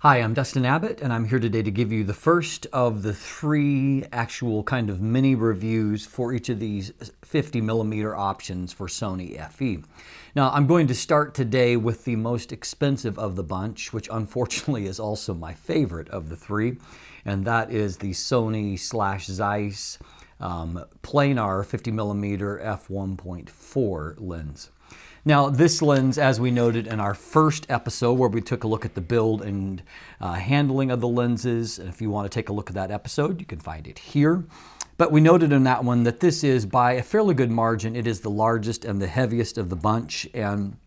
Hi, I'm Dustin Abbott, and I'm here today to give you the first of the three actual kind of mini reviews for each of these 50mm options for Sony FE. Now, I'm going to start today with the most expensive of the bunch, which unfortunately is also my favorite of the three, and that is the Sony/Zeiss Planar 50mm f1.4 lens. Now, this lens, as we noted in our first episode where we took a look at the build and handling of the lenses, and if you want to take a look at that episode, you can find it here. But we noted in that one that this is, by a fairly good margin, it is the largest and the heaviest of the bunch, and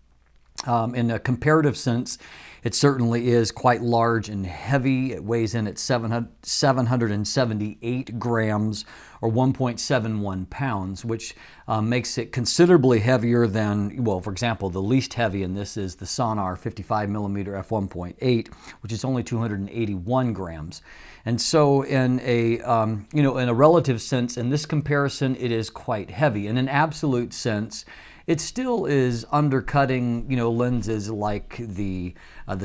in a comparative sense, it certainly is quite large and heavy. It weighs in at 778 grams or 1.71 pounds, which makes it considerably heavier than, well, for example, the least heavy in this is the Sonnar 55mm f1.8, which is only 281 grams. And so in a, in a relative sense, in this comparison, it is quite heavy. In an absolute sense, it still is undercutting, lenses like the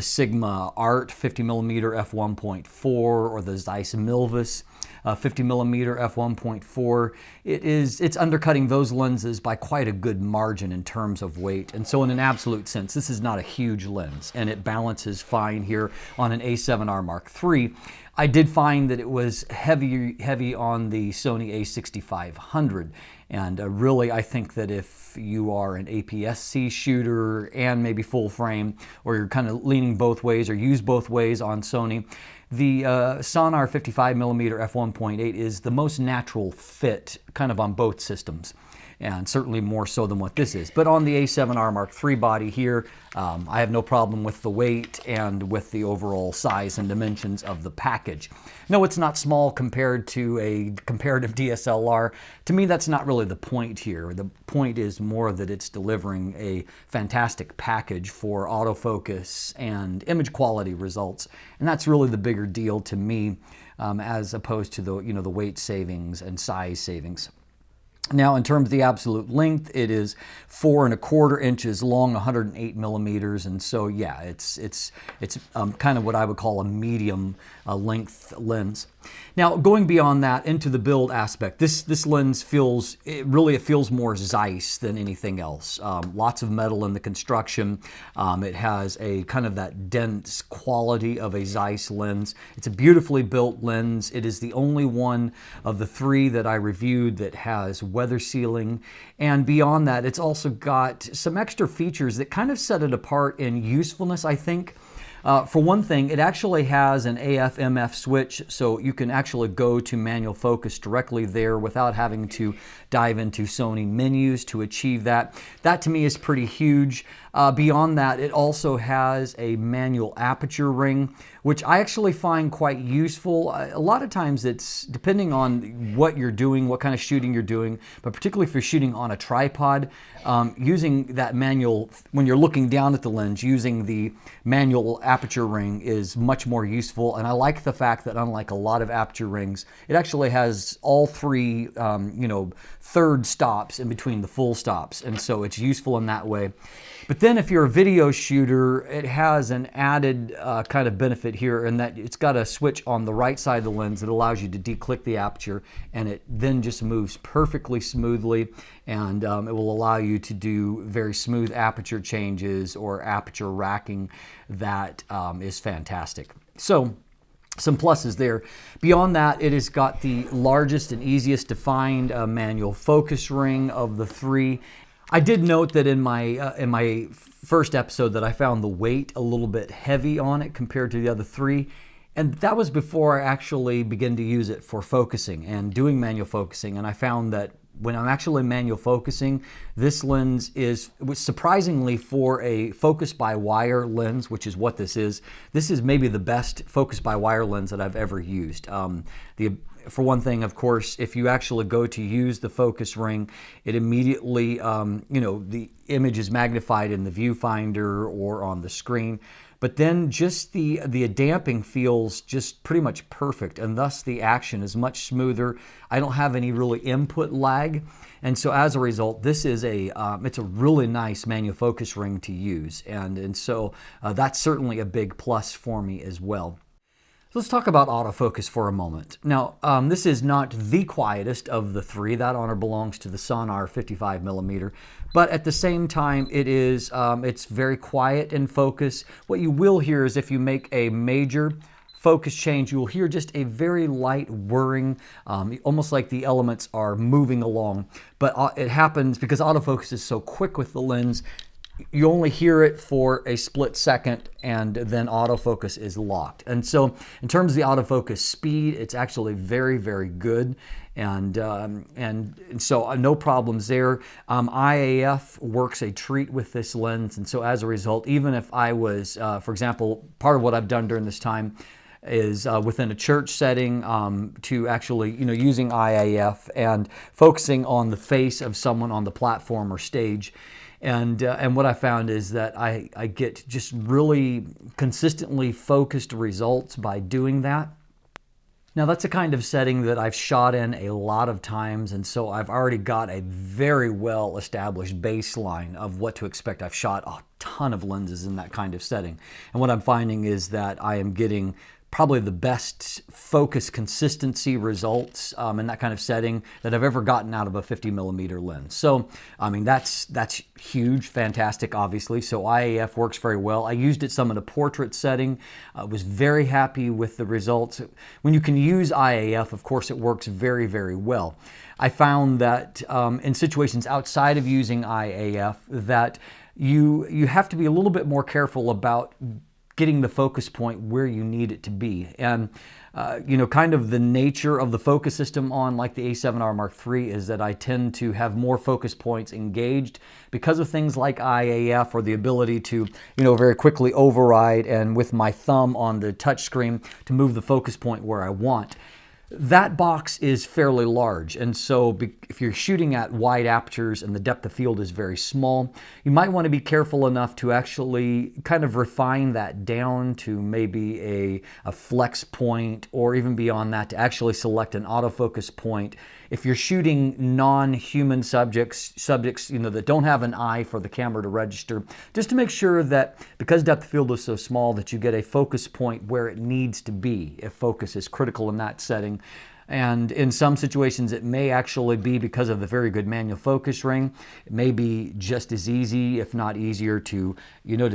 Sigma Art 50mm f1.4 or the Zeiss Milvus 50mm f1.4. It's undercutting those lenses by quite a good margin in terms of weight. And so in an absolute sense, this is not a huge lens, and it balances fine here on an A7R Mark III. I did find that it was heavy on the Sony A6500. And really, I think that if you are an APS-C shooter and maybe full frame, or you're kind of leaning both ways or use both ways on Sony, the Sonnar 55mm f1.8 is the most natural fit kind of on both systems, and certainly more so than what this is. But on the A7R Mark III body here, I have no problem with the weight and with the overall size and dimensions of the package. No, it's not small compared to a comparative DSLR. To me, that's not really the point here. The point is more that it's delivering a fantastic package for autofocus and image quality results. And that's really the bigger deal to me, as opposed to the, the weight savings and size savings. Now, in terms of the absolute length, it is 4¼ inches long, 108 millimeters, and so yeah, it's kind of what I would call a medium length lens. Now, going beyond that into the build aspect, this lens feels more Zeiss than anything else. Lots of metal in the construction. It has a kind of that dense quality of a Zeiss lens. It's a beautifully built lens. It is the only one of the three that I reviewed that has weather sealing, and beyond that, it's also got some extra features that kind of set it apart in usefulness, I think. For one thing, it actually has an AF/MF switch, so you can actually go to manual focus directly there without having to dive into Sony menus to achieve that. That to me is pretty huge. Beyond that, it also has a manual aperture ring, which I actually find quite useful. A lot of times it's depending on what you're doing, what kind of shooting you're doing, but particularly if you're shooting on a tripod, using that manual, when you're looking down at the lens, using the manual aperture ring is much more useful. And I like the fact that unlike a lot of aperture rings, it actually has all three, third stops in between the full stops. And so it's useful in that way. But then if you're a video shooter, it has an added kind of benefit here in that it's got a switch on the right side of the lens that allows you to declick the aperture, and it then just moves perfectly smoothly, and it will allow you to do very smooth aperture changes or aperture racking. That is fantastic. So some pluses there. Beyond that, it has got the largest and easiest to find manual focus ring of the three. I did note that in my first episode that I found the weight a little bit heavy on it compared to the other three, and that was before I actually began to use it for focusing and doing manual focusing, and I found that when I'm actually manual focusing, this lens is surprisingly, for a focus by wire lens, which is what this is maybe the best focus by wire lens that I've ever used. For one thing, of course, if you actually go to use the focus ring, it immediately, the image is magnified in the viewfinder or on the screen. but then just the damping feels just pretty much perfect, and thus the action is much smoother. I don't have any really input lag, and so as a result, this is it's a really nice manual focus ring to use, and so that's certainly a big plus for me as well. Let's talk about autofocus for a moment. Now, this is not the quietest of the three. That honor belongs to the Sonnar 55mm. But at the same time, it's very quiet in focus. What you will hear is if you make a major focus change, you'll hear just a very light whirring, almost like the elements are moving along. But it happens because autofocus is so quick with the lens. You only hear it for a split second, and then autofocus is locked. And so in terms of the autofocus speed, it's actually very, very good. And so no problems there. IAF works a treat with this lens. And so as a result, even if I was, for example, part of what I've done during this time is within a church setting to actually, using IAF and focusing on the face of someone on the platform or stage. And what I found is that I get just really consistently focused results by doing that. Now that's a kind of setting that I've shot in a lot of times, and so I've already got a very well established baseline of what to expect. I've shot a ton of lenses in that kind of setting. And what I'm finding is that I am getting probably the best focus consistency results in that kind of setting that I've ever gotten out of a 50mm lens. So, I mean, that's huge, fantastic, obviously. So IAF works very well. I used it some in a portrait setting. I was very happy with the results. When you can use IAF, of course, it works very, very well. I found that in situations outside of using IAF that you have to be a little bit more careful about getting the focus point where you need it to be. And, kind of the nature of the focus system on like the A7R Mark III is that I tend to have more focus points engaged because of things like IAF, or the ability to, very quickly override and with my thumb on the touch screen to move the focus point where I want. That box is fairly large, and so if you're shooting at wide apertures and the depth of field is very small, you might want to be careful enough to actually kind of refine that down to maybe a flex point, or even beyond that to actually select an autofocus point. If you're shooting non-human subjects, that don't have an eye for the camera to register, just to make sure that because depth of field is so small that you get a focus point where it needs to be, if focus is critical in that setting. And in some situations, it may actually be because of the very good manual focus ring. It may be just as easy, if not easier, to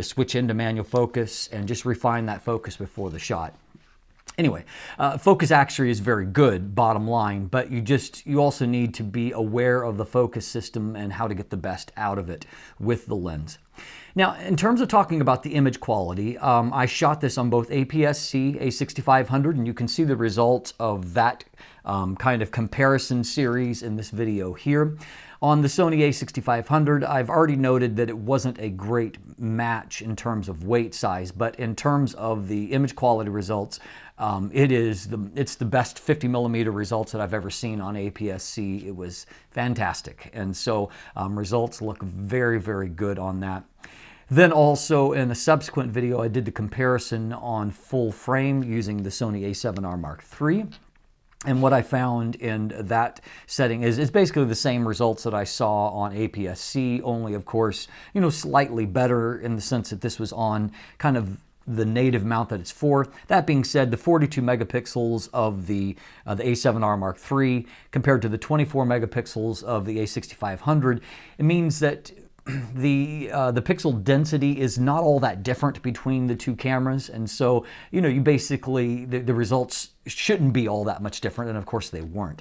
switch into manual focus and just refine that focus before the shot. Anyway, focus actually is very good, bottom line, but you also need to be aware of the focus system and how to get the best out of it with the lens. Now, in terms of talking about the image quality, I shot this on both APS-C A6500, and you can see the results of that kind of comparison series in this video here. On the Sony A6500, I've already noted that it wasn't a great match in terms of weight size, but in terms of the image quality results, it's the best 50mm results that I've ever seen on APS-C. It was fantastic, and so results look very, very good on that. Then also in a subsequent video, I did the comparison on full frame using the Sony A7R Mark III. And what I found in that setting is basically the same results that I saw on APS-C, only of course, slightly better in the sense that this was on kind of the native mount that it's for. That being said, the 42 megapixels of the A7R Mark III compared to the 24 megapixels of the A6500, it means that the pixel density is not all that different between the two cameras, and so you basically the results shouldn't be all that much different, and of course they weren't.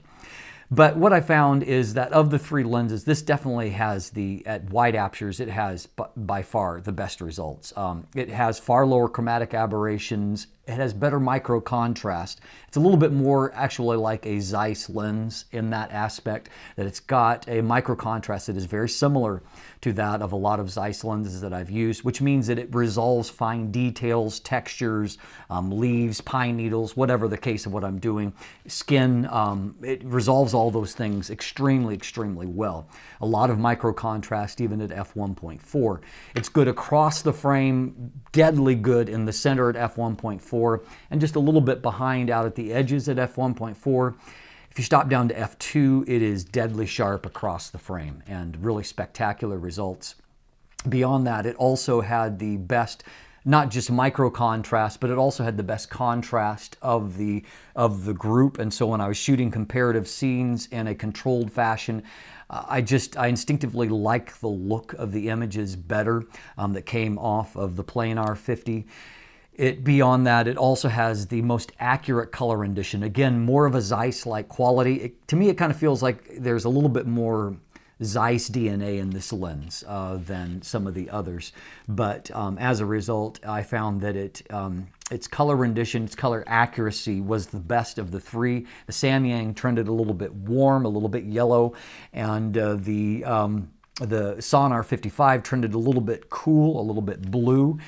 But what I found is that of the three lenses, this definitely has at wide apertures, it has by far the best results. It has far lower chromatic aberrations it has better micro contrast. It's a little bit more actually like a Zeiss lens in that aspect, that it's got a micro contrast that is very similar to that of a lot of Zeiss lenses that I've used, which means that it resolves fine details, textures, leaves, pine needles, whatever the case of what I'm doing, skin. It resolves all those things extremely, extremely well. A lot of micro contrast even at f1.4. It's good across the frame, deadly good in the center at f1.4, and just a little bit behind out at the edges at f1.4. If you stop down to f2, it is deadly sharp across the frame and really spectacular results. Beyond that, it also had the best, not just micro contrast, but it also had the best contrast of the group. And so when I was shooting comparative scenes in a controlled fashion, I instinctively like the look of the images better that came off of the Planar 50. Beyond that, it also has the most accurate color rendition. Again, more of a Zeiss-like quality. To me, it kind of feels like there's a little bit more Zeiss DNA in this lens than some of the others. But as a result, I found that its color rendition, its color accuracy was the best of the three. The Samyang trended a little bit warm, a little bit yellow, and the Sonnar 55 trended a little bit cool, a little bit blue.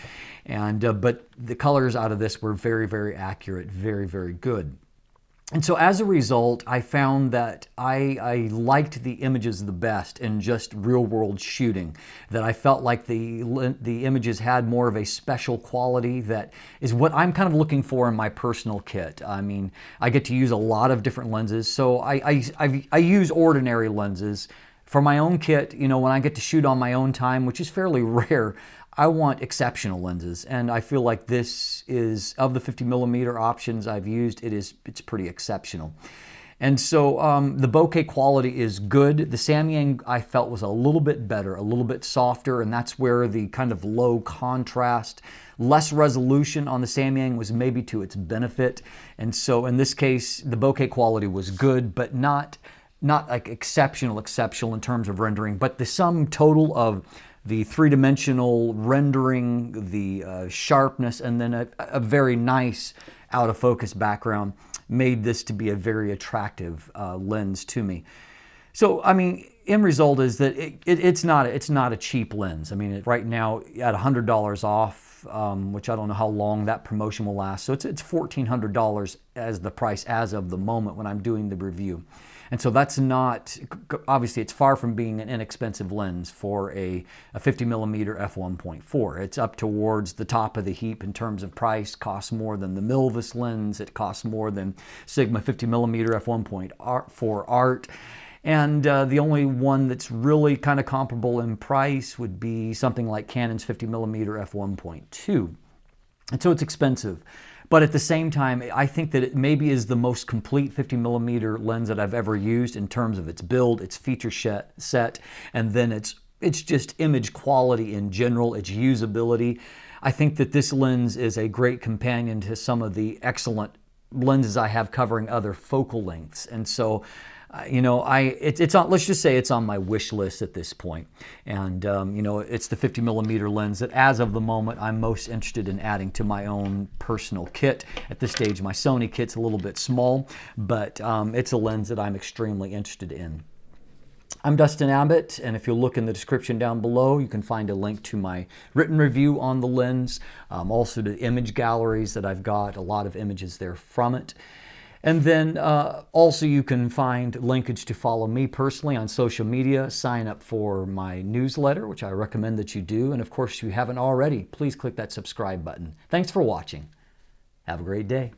But the colors out of this were very, very accurate, very, very good. And so as a result, I found that I liked the images the best in just real-world shooting, that I felt like the images had more of a special quality that is what I'm kind of looking for in my personal kit. I mean, I get to use a lot of different lenses, so I use ordinary lenses. For my own kit, you know, when I get to shoot on my own time, which is fairly rare, I want exceptional lenses, and I feel like this is, of the 50mm options I've used, it's pretty exceptional. And so the bokeh quality is good. The Samyang I felt was a little bit better, a little bit softer, and that's where the kind of low contrast, less resolution on the Samyang was maybe to its benefit. And so in this case, the bokeh quality was good, but not like exceptional in terms of rendering, but the sum total of the three-dimensional rendering, the sharpness, and then a very nice out-of-focus background made this to be a very attractive lens to me. So, I mean, end result is that it's not a cheap lens. I mean, right now at $100 off, which I don't know how long that promotion will last. So it's $1,400 as the price as of the moment when I'm doing the review. And so that's not, obviously it's far from being an inexpensive lens for a 50mm f1.4. It's up towards the top of the heap in terms of price, costs more than the Milvus lens, it costs more than Sigma 50mm f1.4 Art. And the only one that's really kind of comparable in price would be something like Canon's 50mm f1.2. And so it's expensive. But at the same time, I think that it maybe is the most complete 50mm lens that I've ever used in terms of its build, its feature set, and then its just image quality in general, its usability. I think that this lens is a great companion to some of the excellent lenses I have covering other focal lengths. And so, you know, let's just say it's on my wish list at this point. And, you know, it's the 50mm lens that as of the moment I'm most interested in adding to my own personal kit. At this stage, my Sony kit's a little bit small, but it's a lens that I'm extremely interested in. I'm Dustin Abbott, and if you look in the description down below, you can find a link to my written review on the lens, also to image galleries that I've got, a lot of images there from it. And then also you can find linkage to follow me personally on social media, sign up for my newsletter, which I recommend that you do. And of course, if you haven't already, please click that subscribe button. Thanks for watching. Have a great day.